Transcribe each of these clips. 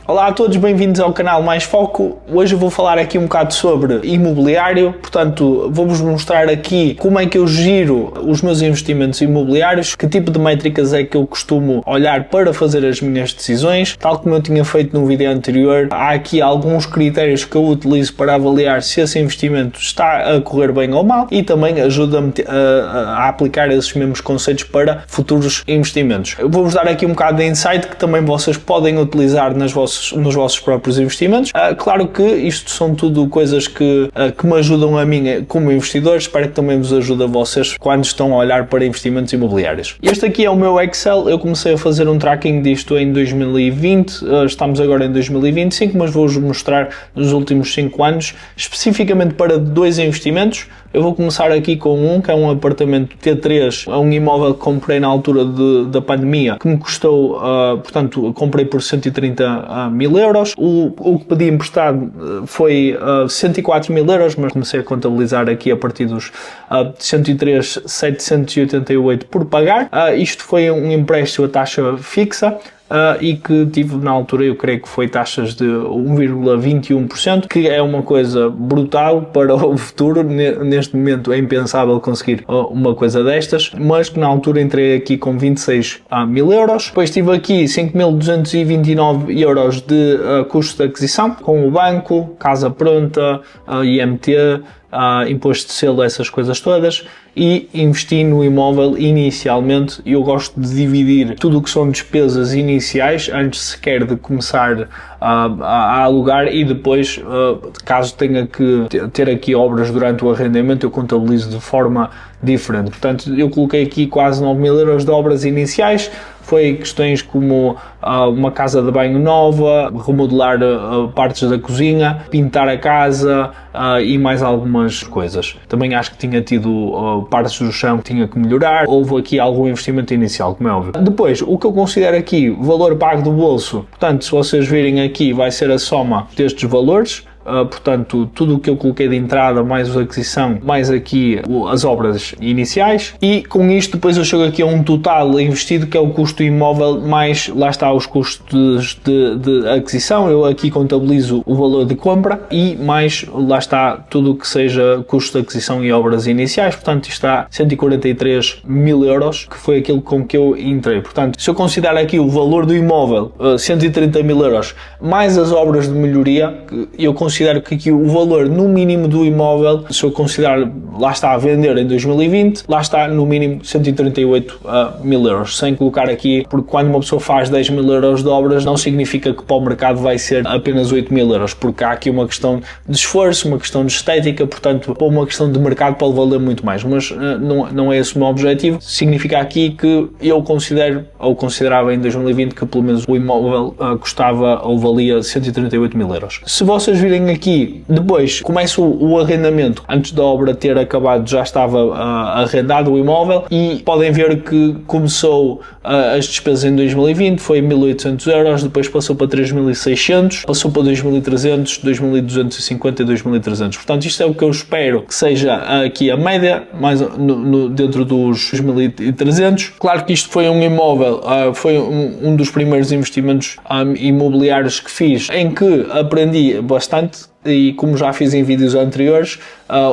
Olá a todos, bem-vindos ao canal Mais Foco. Hoje eu vou falar aqui um bocado sobre imobiliário, portanto vou-vos mostrar aqui como é que eu giro os meus investimentos imobiliários, que tipo de métricas é que eu costumo olhar para fazer as minhas decisões. Tal como eu tinha feito no vídeo anterior, há aqui alguns critérios que eu utilizo para avaliar se esse investimento está a correr bem ou mal e também ajuda-me a aplicar esses mesmos conceitos para futuros investimentos. Eu vou-vos dar aqui um bocado de insight que também vocês podem utilizar nos vossos próprios investimentos. Claro que isto são tudo coisas que me ajudam a mim como investidor, espero que também vos ajude a vocês quando estão a olhar para investimentos imobiliários. Este aqui é o meu Excel, eu comecei a fazer um tracking disto em 2020, estamos agora em 2025, mas vou-vos mostrar nos últimos 5 anos, especificamente para 2 investimentos. Eu vou começar aqui com um, que é um apartamento T3, é um imóvel que comprei na altura da pandemia, que me custou, portanto, comprei por 130 mil euros. O que pedi emprestado foi 104 mil euros, mas comecei a contabilizar aqui a partir dos 103.788 por pagar. Isto foi um empréstimo a taxa fixa. E que tive na altura, eu creio que foi taxas de 1,21%, que é uma coisa brutal para o futuro. Neste momento é impensável conseguir uma coisa destas, mas que na altura entrei aqui com 26 mil euros. Depois tive aqui 5.229 euros de custo de aquisição, com o banco, casa pronta, IMT, imposto de selo, essas coisas todas, e investi no imóvel inicialmente. Eu gosto de dividir tudo o que são despesas iniciais antes sequer de começar a alugar, e depois, caso tenha que ter aqui obras durante o arrendamento, eu contabilizo de forma diferente. Portanto, eu coloquei aqui quase 9 mil euros de obras iniciais. Foi questões como uma casa de banho nova, remodelar partes da cozinha, pintar a casa e mais algumas coisas. Também acho que tinha tido partes do chão que tinha que melhorar. Houve aqui algum investimento inicial, como é óbvio. Depois, o que eu considero aqui valor pago do bolso, portanto, se vocês virem aqui, vai ser a soma destes valores. Portanto, tudo o que eu coloquei de entrada, mais a aquisição, mais aqui as obras iniciais, e com isto depois eu chego aqui a um total investido, que é o custo do imóvel, mais lá está os custos de aquisição. Eu aqui contabilizo o valor de compra e mais lá está tudo o que seja custo de aquisição e obras iniciais. Portanto, isto está 143 mil euros, que foi aquilo com que eu entrei. Portanto, se eu considerar aqui o valor do imóvel, 130 mil euros, mais as obras de melhoria, eu considero que aqui o valor no mínimo do imóvel, se eu considerar, lá está a vender em 2020, lá está no mínimo 138 mil euros, sem colocar aqui, porque quando uma pessoa faz 10 mil euros de obras, não significa que para o mercado vai ser apenas 8 mil euros, porque há aqui uma questão de esforço, uma questão de estética, portanto, para uma questão de mercado pode valer muito mais, mas não é esse o meu objetivo. Significa aqui que eu considero, ou considerava em 2020, que pelo menos o imóvel custava ou valia 138 mil euros. Se vocês virem aqui, depois começa o arrendamento. Antes da obra ter acabado, já estava arrendado o imóvel, e podem ver que começou as despesas em 2020, foi 1.800 euros, depois passou para 3.600, passou para 2.300, 2.250 e 2.300. Portanto, isto é o que eu espero que seja aqui a média, mais dentro dos 2.300. Claro que isto foi um imóvel, foi um dos primeiros investimentos imobiliários que fiz, em que aprendi bastante. E como já fiz em vídeos anteriores,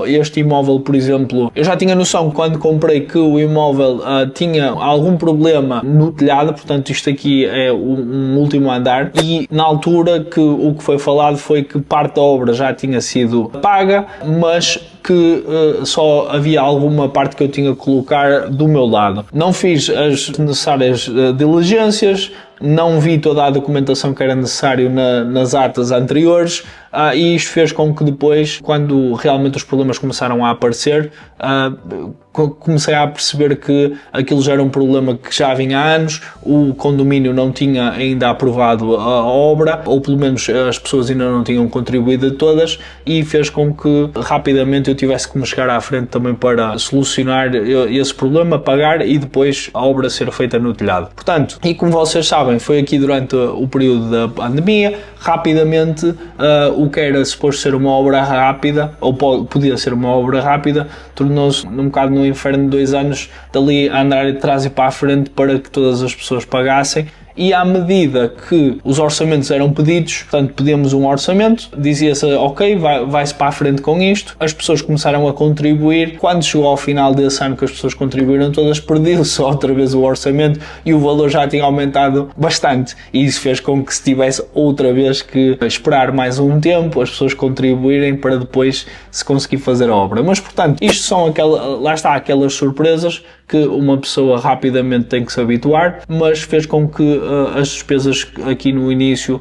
este imóvel, por exemplo, eu já tinha noção quando comprei que o imóvel tinha algum problema no telhado. Portanto, isto aqui é um último andar, e na altura que o que foi falado foi que parte da obra já tinha sido paga, mas que só havia alguma parte que eu tinha que colocar do meu lado. Não fiz as necessárias diligências, não vi toda a documentação que era necessário nas atas anteriores, e isto fez com que depois, quando realmente os problemas começaram a aparecer, comecei a perceber que aquilo já era um problema que já vinha há anos. O condomínio não tinha ainda aprovado a obra, ou pelo menos as pessoas ainda não tinham contribuído todas, e fez com que rapidamente eu tivesse que me chegar à frente também para solucionar esse problema, pagar e depois a obra ser feita no telhado. Portanto, e como vocês sabem, foi aqui durante o período da pandemia, rapidamente o que era suposto ser uma obra rápida, ou podia ser uma obra rápida, tornou-se um bocado no inferno de 2 anos, dali a andar de trás e para a frente para que todas as pessoas pagassem. e à medida que os orçamentos eram pedidos, portanto pedimos um orçamento, dizia-se ok, vai-se para a frente com isto, as pessoas começaram a contribuir, quando chegou ao final desse ano que as pessoas contribuíram todas, perdeu-se outra vez o orçamento e o valor já tinha aumentado bastante, e isso fez com que se tivesse outra vez que esperar mais um tempo, as pessoas contribuírem para depois se conseguir fazer a obra. Mas portanto, isto são aquelas surpresas que uma pessoa rapidamente tem que se habituar, mas fez com que as despesas aqui no início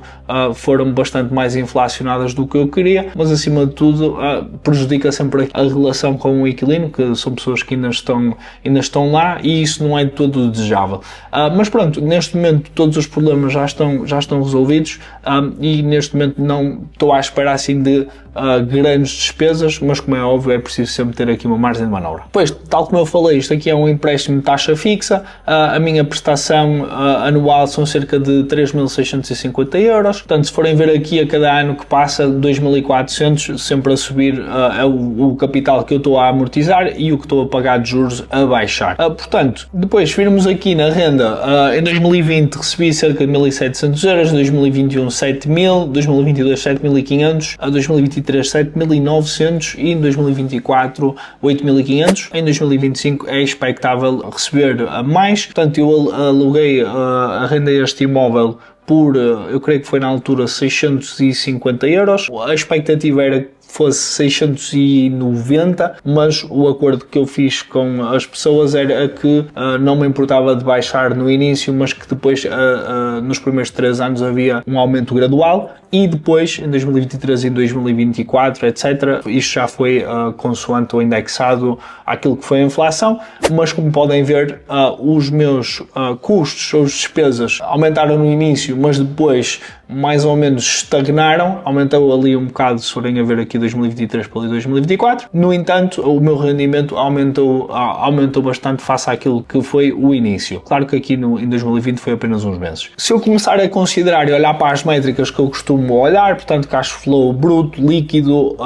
foram bastante mais inflacionadas do que eu queria, mas acima de tudo prejudica sempre a relação com o inquilino, que são pessoas que ainda estão lá, e isso não é de todo desejável. Mas pronto, neste momento todos os problemas já estão resolvidos, e neste momento não estou à espera assim de grandes despesas, mas como é óbvio é preciso sempre ter aqui uma margem de manobra. Pois, tal como eu falei, isto aqui é um empréstimo de taxa fixa, a minha prestação anual são cerca de 3.650 euros, portanto se forem ver aqui a cada ano que passa 2.400, sempre a subir é o capital que eu estou a amortizar e o que estou a pagar de juros a baixar. Portanto, depois virmos aqui na renda, em 2020 recebi cerca de 1.700 euros, 2021 7.000, 2022 7.500, a 2023 7.900 e em 2024 8.500. Em 2025 é expectável receber mais, portanto eu arrendei este imóvel por, eu creio que foi na altura 650 euros, a expectativa era que fosse 690, mas o acordo que eu fiz com as pessoas era que não me importava de baixar no início, mas que depois nos primeiros 3 anos havia um aumento gradual, e depois em 2023 e 2024, etc, isto já foi consoante ou indexado àquilo que foi a inflação, mas como podem ver, os meus custos ou despesas aumentaram no início, mas depois mais ou menos estagnaram, aumentou ali um bocado, se forem a ver aqui 2023 para 2024, no entanto o meu rendimento aumentou bastante face àquilo que foi o início. Claro que aqui em 2020 foi apenas uns meses. Se eu começar a considerar e olhar para as métricas que eu costumo olhar, portanto cash flow bruto, líquido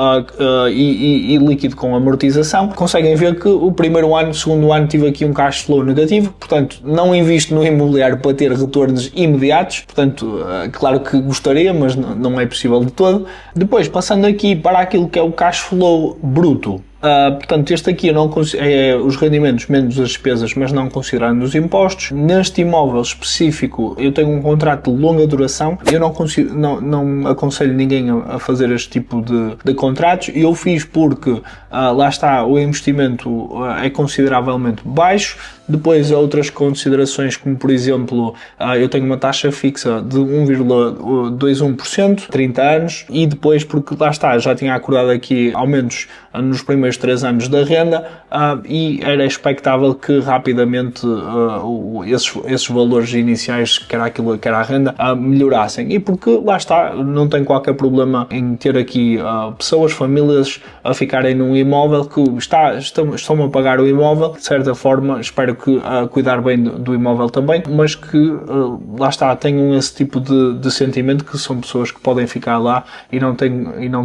e líquido com amortização, conseguem ver que o primeiro ano, o segundo ano tive aqui um cash flow negativo, portanto não invisto no imobiliário para ter retornos imediatos, portanto claro que gostaria, mas não é possível de todo. Depois, passando aqui para aquilo que é o cash flow bruto, portanto este aqui eu não é os rendimentos menos as despesas, mas não considerando os impostos. Neste imóvel específico eu tenho um contrato de longa duração, eu não aconselho ninguém a fazer este tipo de contratos, e eu fiz porque lá está, o investimento é consideravelmente baixo. Depois há outras considerações, como por exemplo, eu tenho uma taxa fixa de 1,21%, 30 anos, e depois porque lá está, já tinha acordado aqui aumentos nos primeiros 3 anos da renda, e era expectável que rapidamente esses valores iniciais, quer aquilo, quer a renda, melhorassem. E porque lá está, não tenho qualquer problema em ter aqui pessoas, famílias a ficarem num imóvel que estão a pagar o imóvel, de certa forma espero que cuidar bem do imóvel também, mas que lá está, tenham esse tipo de sentimento, que são pessoas que podem ficar lá e não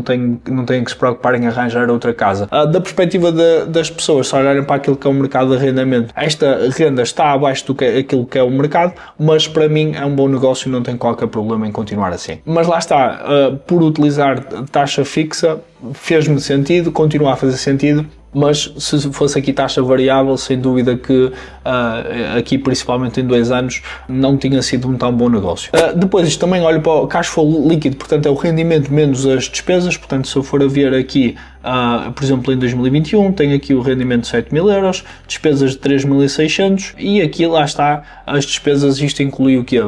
têm que se preocuparem em arranjar outra casa. Da perspectiva das pessoas, se olharem para aquilo que é o mercado de arrendamento, esta renda está abaixo do que aquilo que é o mercado, mas para mim é um bom negócio e não tenho qualquer problema em continuar assim. Mas lá está, por utilizar taxa fixa fez-me sentido, continua a fazer sentido, mas se fosse aqui taxa variável, sem dúvida que aqui principalmente em 2 anos não tinha sido um tão bom negócio. Depois isto também olho para o cash flow líquido, portanto é o rendimento menos as despesas, portanto se eu for a ver aqui, por exemplo em 2021 tenho aqui o rendimento de 7.000 euros, despesas de 3.600, e aqui lá está as despesas, isto inclui o quê?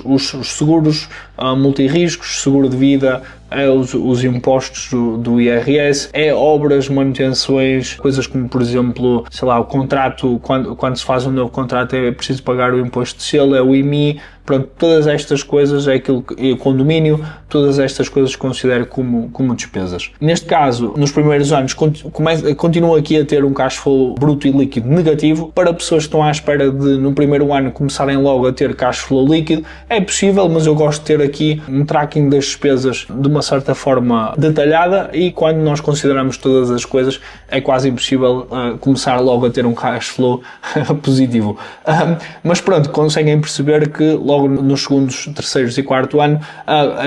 Os seguros multirriscos, seguro de vida, os impostos do IRS, é obras, manutenções, coisas como por exemplo, sei lá, o contrato, quando se faz um novo contrato é preciso pagar o imposto de selo, é o IMI, pronto, todas estas coisas é aquilo que o condomínio, todas estas coisas considero como despesas. Neste caso, nos primeiros anos, continuo aqui a ter um cash flow bruto e líquido negativo. Para pessoas que estão à espera de, no primeiro ano, começarem logo a ter cash flow líquido, é possível, mas eu gosto de ter aqui um tracking das despesas de uma certa forma detalhada, e quando nós consideramos todas as coisas, é quase impossível começar logo a ter um cash flow positivo. Mas pronto, conseguem perceber que logo nos segundos, terceiros e quarto ano,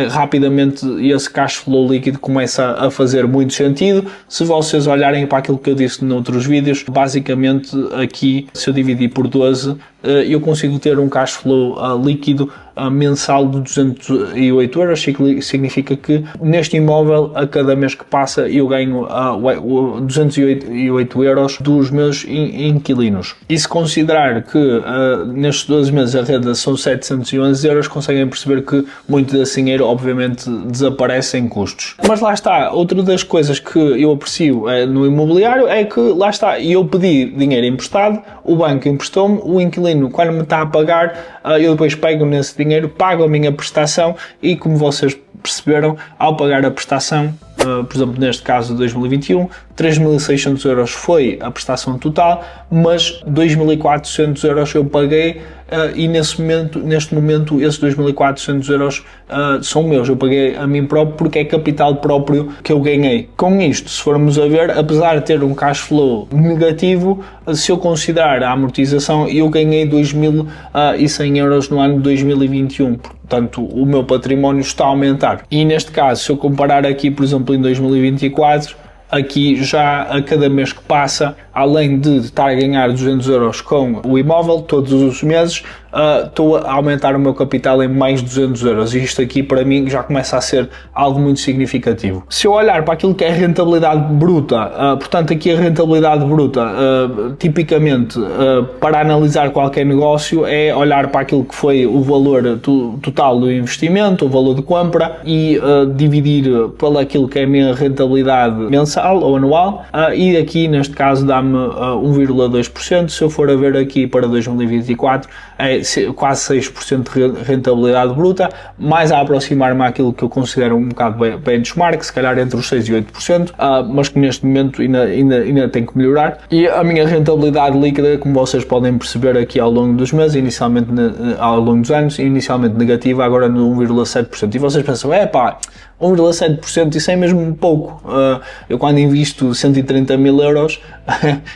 rapidamente esse cash flow líquido começa a fazer muito sentido. Se vocês olharem para aquilo que eu disse noutros vídeos, basicamente aqui, se eu dividir por 12, eu consigo ter um cash flow líquido mensal de 208 euros, significa que neste imóvel, a cada mês que passa, eu ganho 208 euros dos meus inquilinos. E se considerar que nestes 12 meses a renda são 711 euros, conseguem perceber que muito desse dinheiro, obviamente, desaparece em custos. Mas lá está, outra das coisas que eu aprecio no imobiliário é que, lá está, eu pedi dinheiro emprestado, o banco emprestou-me, o inquilino, quando me está a pagar, eu depois pego nesse dinheiro, pago a minha prestação e, como vocês perceberam, ao pagar a prestação, por exemplo, neste caso de 2021, 3.600 euros foi a prestação total, mas 2.400 euros eu paguei e neste momento esses 2.400 euros são meus, eu paguei a mim próprio porque é capital próprio que eu ganhei. Com isto, se formos a ver, apesar de ter um cash flow negativo, se eu considerar a amortização, eu ganhei 2.100 euros no ano de 2021. Portanto, o meu património está a aumentar. E neste caso, se eu comparar aqui, por exemplo, em 2024, aqui já a cada mês que passa, além de estar a ganhar 200 euros com o imóvel todos os meses, estou a aumentar o meu capital em mais 200 euros e isto aqui para mim já começa a ser algo muito significativo. Se eu olhar para aquilo que é rentabilidade bruta, portanto aqui a rentabilidade bruta, tipicamente para analisar qualquer negócio é olhar para aquilo que foi o valor total do investimento, o valor de compra e dividir pelo aquilo que é a minha rentabilidade mensal ou anual e aqui neste caso dá-me 1,2%, se eu for a ver aqui para 2024 é quase 6% de rentabilidade bruta, mais a aproximar-me àquilo que eu considero um bocado benchmark, se calhar entre os 6% e 8%, mas que neste momento ainda tem que melhorar. E a minha rentabilidade líquida, como vocês podem perceber aqui ao longo dos meses, inicialmente ao longo dos anos, inicialmente negativa, agora no 1,7%. E vocês pensam, 1,7%, isso é mesmo pouco. Eu quando invisto 130 mil euros,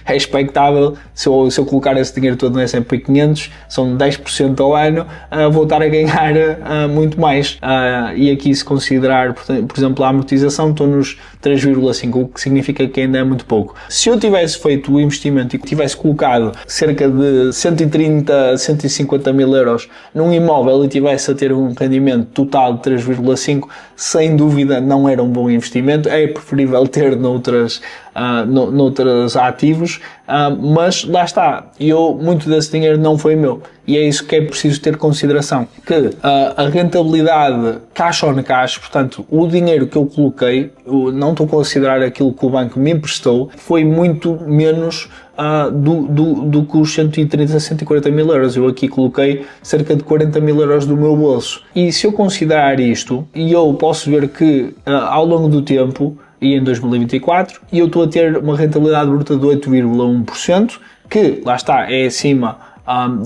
é expectável, se eu colocar esse dinheiro todo no S&P 500, são 10% ao ano, vou estar a ganhar muito mais. E aqui se considerar, por exemplo, a amortização, estou nos 3,5, o que significa que ainda é muito pouco. Se eu tivesse feito o investimento e tivesse colocado cerca de 130, 150 mil euros num imóvel e tivesse a ter um rendimento total de 3,5, sem dúvida não era um bom investimento, é preferível ter noutros ativos, mas lá está, muito desse dinheiro não foi meu e é isso que é preciso ter consideração, que a rentabilidade cash on cash, portanto o dinheiro que eu coloquei, eu não estou a considerar aquilo que o banco me emprestou, foi muito menos do que os 130, 140 mil euros. Eu aqui coloquei cerca de 40 mil euros do meu bolso. E se eu considerar isto, e eu posso ver que ao longo do tempo, e em 2024, eu estou a ter uma rentabilidade bruta de 8,1%, que, lá está, é acima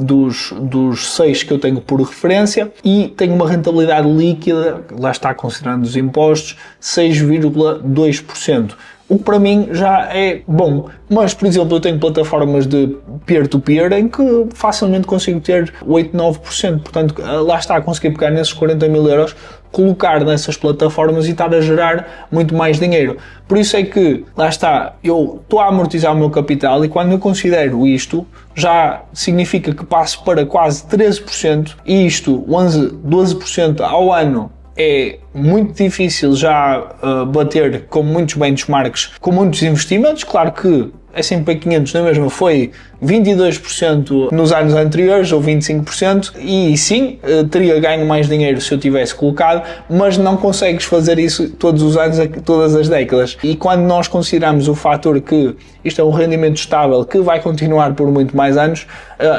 dos 6 que eu tenho por referência, e tenho uma rentabilidade líquida, lá está, considerando os impostos, 6,2%. O que para mim já é bom, mas por exemplo eu tenho plataformas de peer-to-peer em que facilmente consigo ter 8, 9%, portanto lá está, conseguir pegar nesses 40 mil euros, colocar nessas plataformas e estar a gerar muito mais dinheiro. Por isso é que, lá está, eu estou a amortizar o meu capital e quando eu considero isto, já significa que passo para quase 13% e isto, 11, 12% ao ano, é muito difícil já bater com muitos benchmarks, com muitos investimentos. Claro que S&P 500 na mesma foi 22% nos anos anteriores, ou 25%, e sim, teria ganho mais dinheiro se eu tivesse colocado, mas não consegues fazer isso todos os anos, todas as décadas. E quando nós consideramos o fator que isto é um rendimento estável que vai continuar por muito mais anos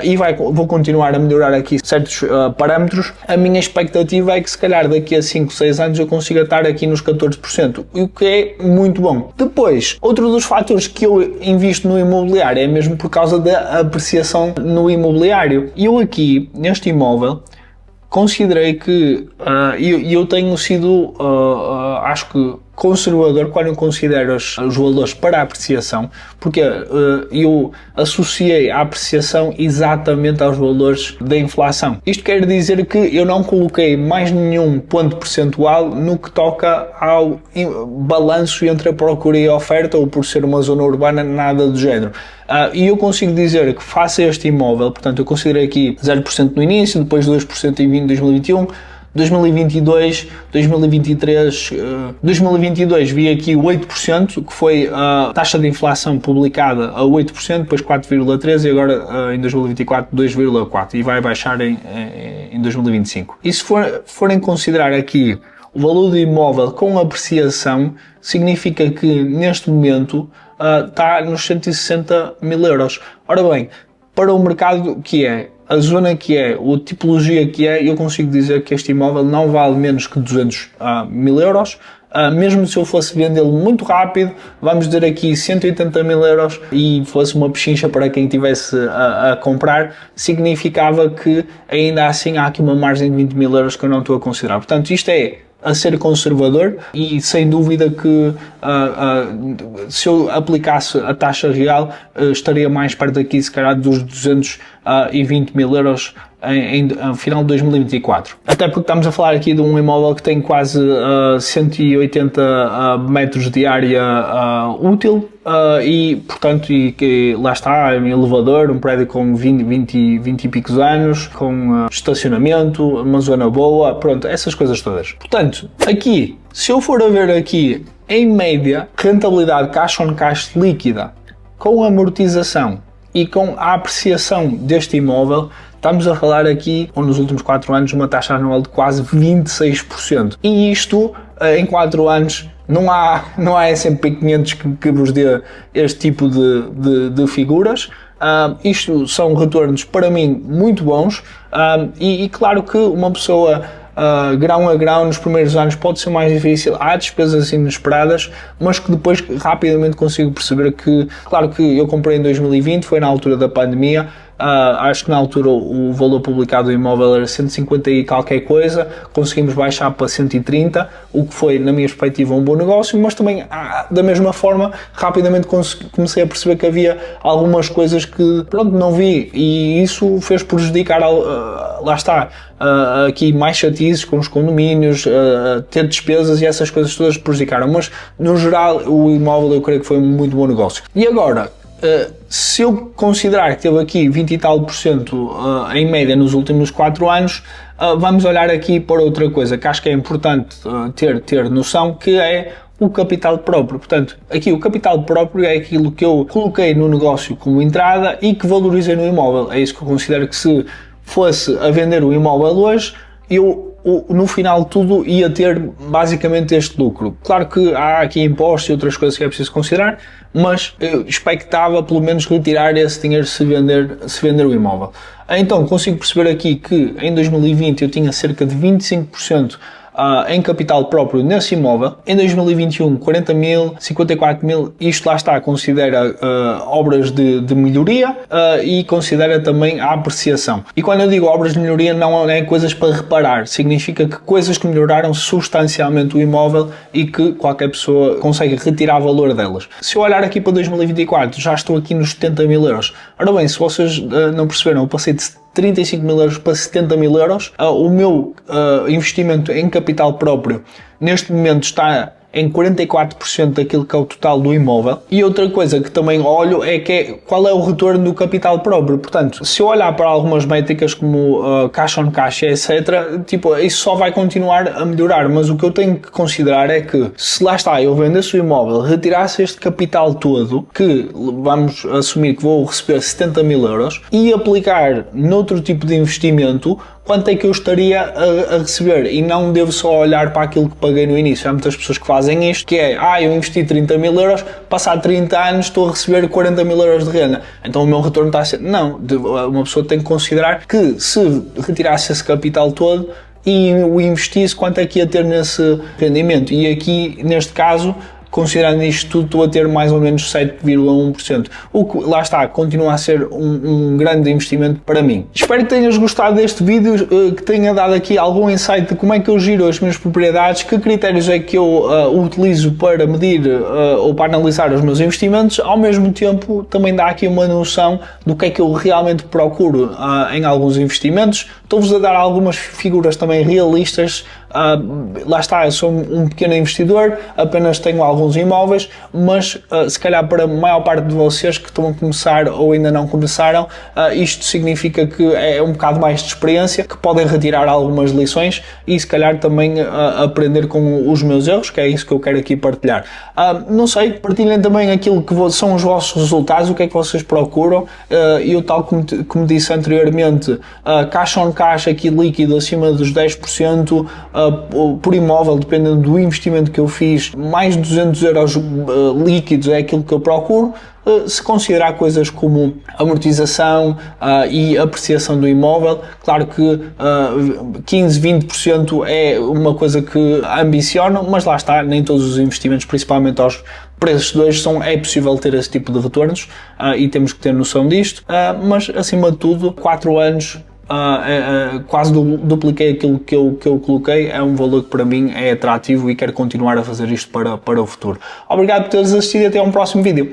e vou continuar a melhorar aqui certos parâmetros, a minha expectativa é que se calhar daqui a 5, 6 anos eu consiga estar aqui nos 14%, o que é muito bom. Depois, outro dos fatores que eu invisto no imobiliário é mesmo por causa da apreciação no imobiliário. E eu aqui, neste imóvel, considerei que eu tenho sido acho que conservador quando considero os valores para a apreciação, porque eu associei a apreciação exatamente aos valores da inflação. Isto quer dizer que eu não coloquei mais nenhum ponto percentual no que toca ao balanço entre a procura e a oferta, ou por ser uma zona urbana, nada do género. E eu consigo dizer que face a este imóvel, portanto eu considerei aqui 0% no início, depois 2% em 2021, 2022, 2023, 2022 vi aqui 8%, que foi a taxa de inflação publicada a 8%, depois 4,3% e agora em 2024 2,4%, e vai baixar em 2025. E se forem considerar aqui o valor do imóvel com apreciação, significa que neste momento está nos 160 mil euros. Ora bem, para o mercado que é, a zona que é, a tipologia que é, eu consigo dizer que este imóvel não vale menos que 200 mil euros. Mesmo se eu fosse vendê-lo muito rápido, vamos dizer aqui 180 mil euros, e fosse uma pechincha para quem tivesse a comprar, significava que ainda assim há aqui uma margem de 20 mil euros que eu não estou a considerar. Portanto, isto é a ser conservador, e sem dúvida que se eu aplicasse a taxa real, estaria mais perto aqui, se calhar, dos 220 mil euros em final de 2024. Até porque estamos a falar aqui de um imóvel que tem quase 180 metros de área útil, e portanto, que lá está, um elevador, um prédio com 20 e picos anos, com estacionamento, uma zona boa, pronto, essas coisas todas. Portanto, aqui, se eu for a ver aqui, em média, rentabilidade cash on cash líquida, com amortização e com a apreciação deste imóvel, estamos a falar aqui, nos últimos 4 anos, uma taxa anual de quase 26%. E isto, em 4 anos, não há S&P 500 que vos dê este tipo de figuras. Isto são retornos, para mim, muito bons. E claro que uma pessoa, grão a grão, nos primeiros anos pode ser mais difícil, há despesas inesperadas, mas que depois rapidamente consigo perceber que, claro que eu comprei em 2020, foi na altura da pandemia. Acho que na altura o valor publicado do imóvel era 150 e qualquer coisa, conseguimos baixar para 130, o que foi, na minha perspectiva, um bom negócio, mas também, da mesma forma, rapidamente comecei a perceber que havia algumas coisas que, pronto, não vi, e isso fez prejudicar, lá está, aqui mais chatices com os condomínios, ter despesas, e essas coisas todas prejudicaram, mas no geral o imóvel eu creio que foi um muito bom negócio. E agora, se eu considerar que teve aqui 20 e tal % em média nos últimos 4 anos, vamos olhar aqui para outra coisa que acho que é importante ter noção, que é o capital próprio. Portanto, aqui o capital próprio é aquilo que eu coloquei no negócio como entrada e que valorizei no imóvel. É isso que eu considero que, se fosse a vender o imóvel hoje, eu no final de tudo ia ter basicamente este lucro. Claro que há aqui impostos e outras coisas que é preciso considerar, mas eu expectava pelo menos retirar esse dinheiro se vender o imóvel. Então consigo perceber aqui que em 2020 eu tinha cerca de 25% em capital próprio nesse imóvel. Em 2021, 40 mil, 54 mil, isto lá está, considera obras de melhoria e considera também a apreciação. E quando eu digo obras de melhoria, não é coisas para reparar, significa que coisas que melhoraram substancialmente o imóvel e que qualquer pessoa consegue retirar valor delas. Se eu olhar aqui para 2024, já estou aqui nos 70 mil euros. Ora bem, se vocês não perceberam, eu passei de 35 mil euros para 70 mil euros. O meu investimento em capital próprio neste momento está em 44% daquilo que é o total do imóvel. E outra coisa que também olho é qual é o retorno do capital próprio. Portanto, se eu olhar para algumas métricas como cash on cash, etc., tipo, isso só vai continuar a melhorar, mas o que eu tenho que considerar é que, se lá está, eu vendesse o imóvel, retirasse este capital todo, que vamos assumir que vou receber 70 mil euros, e aplicar noutro tipo de investimento, quanto é que eu estaria a receber, e não devo só olhar para aquilo que paguei no início. Há muitas pessoas que fazem isto, que é, eu investi 30 mil euros, passado 30 anos estou a receber 40 mil euros de renda, então o meu retorno está a ser... Não, uma pessoa tem que considerar que, se retirasse esse capital todo e o investisse, quanto é que ia ter nesse rendimento. E aqui, neste caso, considerando isto tudo, estou a ter mais ou menos 7,1%. O que, lá está, continua a ser um grande investimento para mim. Espero que tenhas gostado deste vídeo, que tenha dado aqui algum insight de como é que eu giro as minhas propriedades, que critérios é que eu utilizo para medir ou para analisar os meus investimentos. Ao mesmo tempo, também dá aqui uma noção do que é que eu realmente procuro em alguns investimentos. Estou-vos a dar algumas figuras também realistas. Lá está, eu sou um pequeno investidor, apenas tenho alguns imóveis, mas se calhar para a maior parte de vocês que estão a começar ou ainda não começaram, isto significa que é um bocado mais de experiência, que podem retirar algumas lições e se calhar também aprender com os meus erros, que é isso que eu quero aqui partilhar. Não sei, partilhem também aquilo que são os vossos resultados, o que é que vocês procuram. Eu, tal como disse anteriormente, cash on cash aqui líquido acima dos 10%, por imóvel, dependendo do investimento que eu fiz, mais de 200 euros líquidos é aquilo que eu procuro. Se considerar coisas como amortização e apreciação do imóvel, claro que 15, 20% é uma coisa que ambiciono, mas lá está, nem todos os investimentos, principalmente aos preços de hoje, é possível ter esse tipo de retornos e temos que ter noção disto, mas acima de tudo, 4 anos, quase dupliquei aquilo que eu coloquei. É um valor que para mim é atrativo e quero continuar a fazer isto para o futuro. Obrigado por teres assistido e até um próximo vídeo.